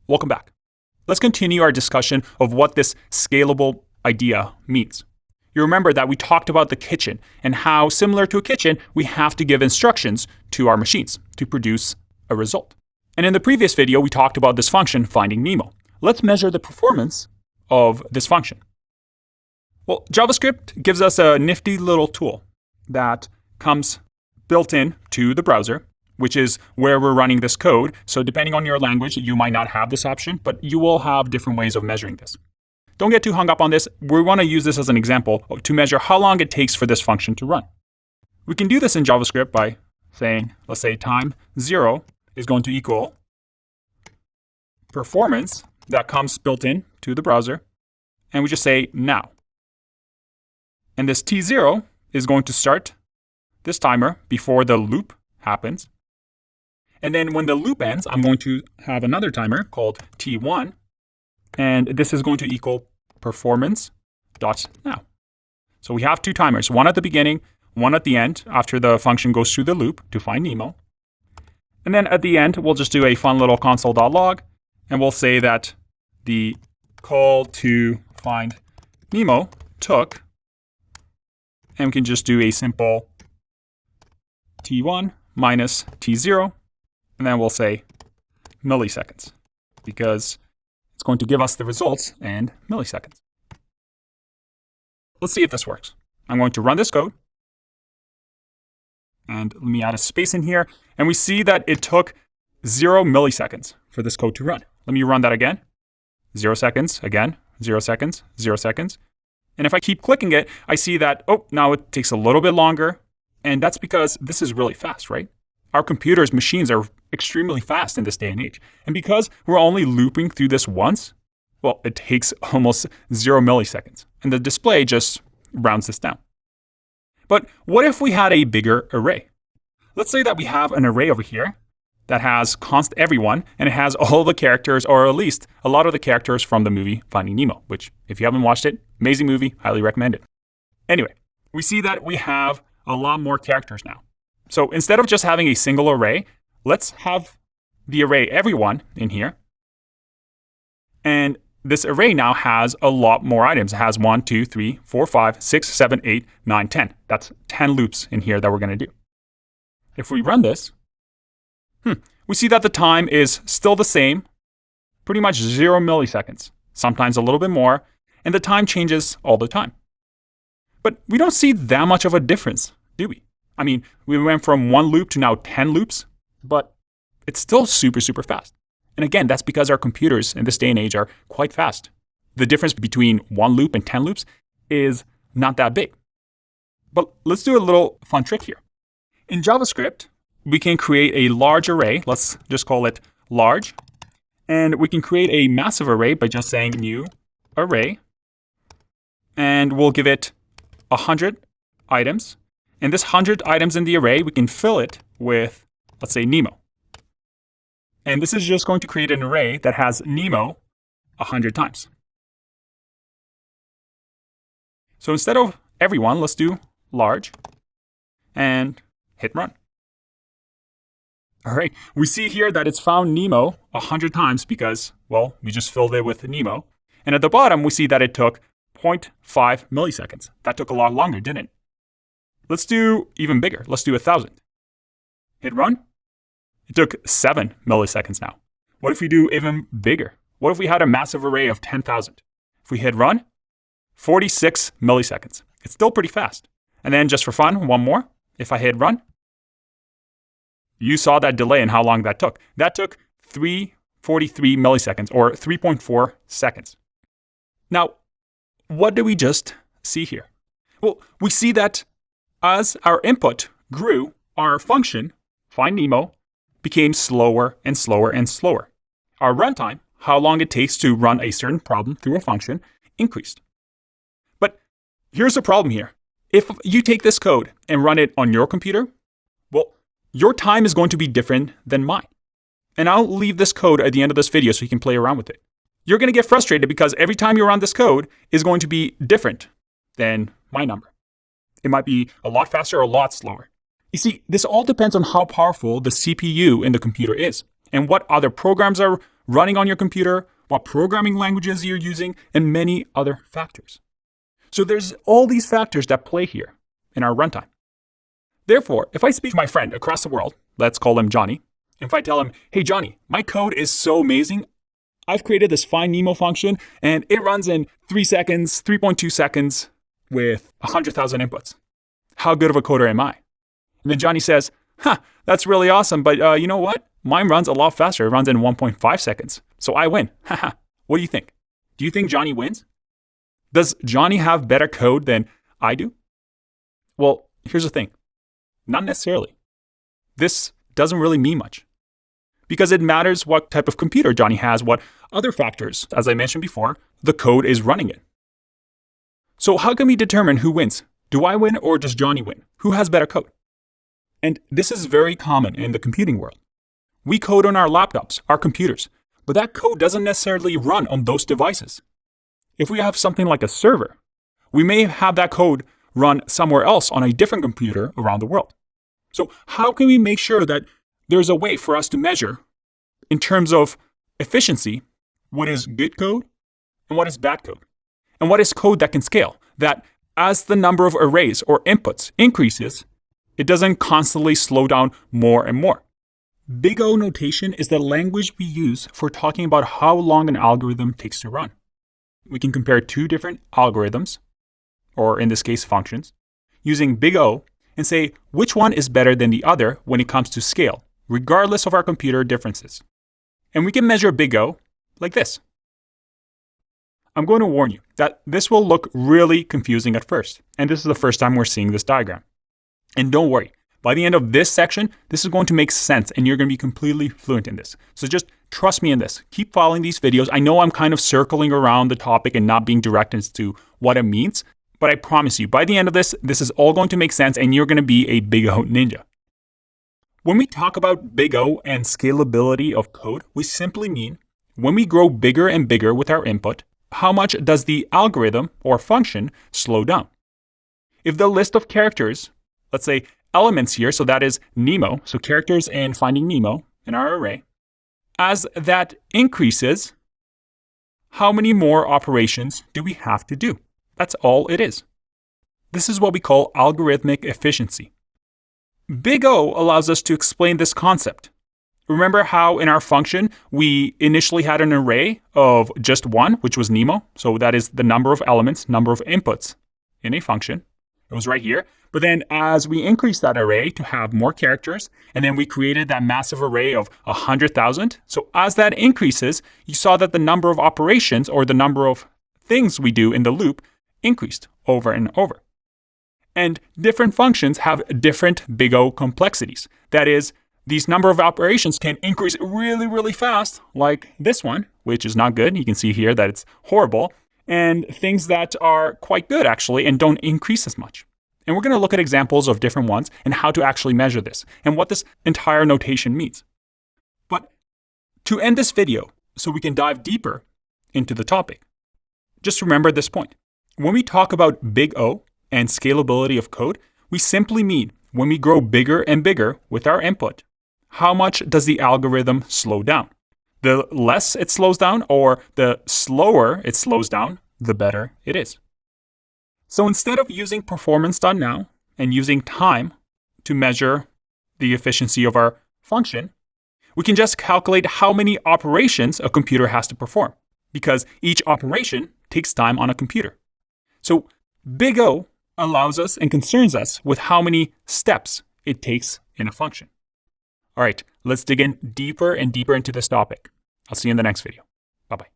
Welcome back. Let's continue our discussion of what this scalable idea means. You remember that we talked about the kitchen and how, similar to a kitchen, we have to give instructions to our machines to produce a result. And in the previous video, we talked about this function, finding Nemo. Let's measure the performance of this function. Well, JavaScript gives us a nifty little tool that comes built in to the browser, which is where we're running this code. So depending on your language, you might not have this option, but you will have different ways of measuring this. Don't get too hung up on this. We want to use this as an example to measure how long it takes for this function to run. We can do this in JavaScript by saying, let's say time 0 is going to equal performance that comes built in to the browser, and we just say now. And this t0 is going to start this timer before the loop happens. And then when the loop ends, I'm going to have another timer called t1, and this is going to equal performance.now. So we have two timers, one at the beginning, one at the end after the function goes through the loop to find Nemo. And then at the end, we'll just do a fun little console.log, and we'll say that the call to find Nemo took, and we can just do a simple t1 minus t0, and then we'll say milliseconds, because it's going to give us the results in milliseconds. Let's see if this works. I'm going to run this code. And let me add a space in here. And we see that it took 0 milliseconds for this code to run. Let me run that again. 0 seconds, again, 0 seconds, 0 seconds. And if I keep clicking it, I see that, oh, now it takes a little bit longer. And that's because this is really fast, right? Our computers, machines are extremely fast in this day and age. And because we're only looping through this once, well, it takes almost 0 milliseconds. And the display just rounds this down. But what if we had a bigger array? Let's say that we have an array over here that has const everyone, and it has all the characters, or at least a lot of the characters from the movie Finding Nemo, which if you haven't watched it, amazing movie, highly recommend it. Anyway, we see that we have a lot more characters now. So instead of just having a single array, let's have the array everyone in here. And this array now has a lot more items. It has 1, 2, 3, 4, 5, 6, 7, 8, 9, 10. That's 10 loops in here that we're going to do. If we run this, we see that the time is still the same, pretty much 0 milliseconds, sometimes a little bit more, and the time changes all the time. But we don't see that much of a difference, do we? I mean, we went from 1 loop to now 10 loops, but it's still super, super fast. And again, that's because our computers in this day and age are quite fast. The difference between 1 loop and 10 loops is not that big. But let's do a little fun trick here. In JavaScript, we can create a large array. Let's just call it large. And we can create a massive array by just saying new array. And we'll give it 100 items. And this 100 items in the array, we can fill it with, let's say, Nemo. And this is just going to create an array that has Nemo 100 times. So instead of everyone, let's do large and hit run. All right, we see here that it's found Nemo 100 times because, well, we just filled it with Nemo. And at the bottom, we see that it took 0.5 milliseconds. That took a lot longer, didn't it? Let's do even bigger. Let's do 1,000. Hit run. It took 7 milliseconds now. What if we do even bigger? What if we had a massive array of 10,000? If we hit run, 46 milliseconds. It's still pretty fast. And then just for fun, one more. If I hit run, you saw that delay and how long that took. That took 343 milliseconds, or 3.4 seconds. Now, what do we just see here? Well, we see that as our input grew, our function, find Nemo, became slower and slower and slower. Our runtime, how long it takes to run a certain problem through a function, increased. But here's the problem here. If you take this code and run it on your computer, well, your time is going to be different than mine. And I'll leave this code at the end of this video so you can play around with it. You're going to get frustrated because every time you run this code is going to be different than my number. It might be a lot faster or a lot slower. You see, this all depends on how powerful the CPU in the computer is, and what other programs are running on your computer, what programming languages you're using, and many other factors. So there's all these factors that play here in our runtime. Therefore, if I speak to my friend across the world, let's call him Johnny, if I tell him, hey Johnny, my code is so amazing, I've created this find Nemo function and it runs in 3 seconds, 3.2 seconds with 100,000 inputs. How good of a coder am I? And then Johnny says, that's really awesome, but you know what? Mine runs a lot faster. It runs in 1.5 seconds. So I win. What do you think? Do you think Johnny wins? Does Johnny have better code than I do? Well, here's the thing. Not necessarily. This doesn't really mean much. Because it matters what type of computer Johnny has, what other factors, as I mentioned before, the code is running in. So how can we determine who wins? Do I win or does Johnny win? Who has better code? And this is very common in the computing world. We code on our laptops, our computers, but that code doesn't necessarily run on those devices. If we have something like a server, we may have that code run somewhere else on a different computer around the world. So how can we make sure that there's a way for us to measure, in terms of efficiency, what is good code and what is bad code? And what is code that can scale? That as the number of arrays or inputs increases, it doesn't constantly slow down more and more. Big O notation is the language we use for talking about how long an algorithm takes to run. We can compare two different algorithms, or in this case functions, using Big O and say which one is better than the other when it comes to scale, regardless of our computer differences. And we can measure Big O like this. I'm going to warn you that this will look really confusing at first, and this is the first time we're seeing this diagram. And don't worry, by the end of this section, this is going to make sense and you're going to be completely fluent in this. So just trust me in this. Keep following these videos. I know I'm kind of circling around the topic and not being direct as to what it means, but I promise you, by the end of this, this is all going to make sense and you're going to be a Big O ninja. When we talk about Big O and scalability of code, we simply mean when we grow bigger and bigger with our input, how much does the algorithm or function slow down? If the list of characters, let's say elements here, so that is Nemo, so characters in Finding Nemo in our array, as that increases, how many more operations do we have to do? That's all it is. This is what we call algorithmic efficiency. Big O allows us to explain this concept. Remember how in our function, we initially had an array of just one, which was Nemo. So that is the number of elements, number of inputs in a function. It was right here. But then as we increased that array to have more characters, and then we created that massive array of 100,000. So as that increases, you saw that the number of operations or the number of things we do in the loop increased over and over. And different functions have different Big O complexities. That is, these number of operations can increase really, really fast, like this one, which is not good. You can see here that it's horrible. And things that are quite good, actually, and don't increase as much. And we're going to look at examples of different ones and how to actually measure this and what this entire notation means. But to end this video, so we can dive deeper into the topic, just remember this point. When we talk about Big O and scalability of code, we simply mean when we grow bigger and bigger with our input, how much does the algorithm slow down? The less it slows down or the slower it slows down, the better it is. So instead of using performance.now and using time to measure the efficiency of our function, we can just calculate how many operations a computer has to perform, because each operation takes time on a computer. So Big O allows us and concerns us with how many steps it takes in a function. All right, let's dig in deeper and deeper into this topic. I'll see you in the next video. Bye-bye.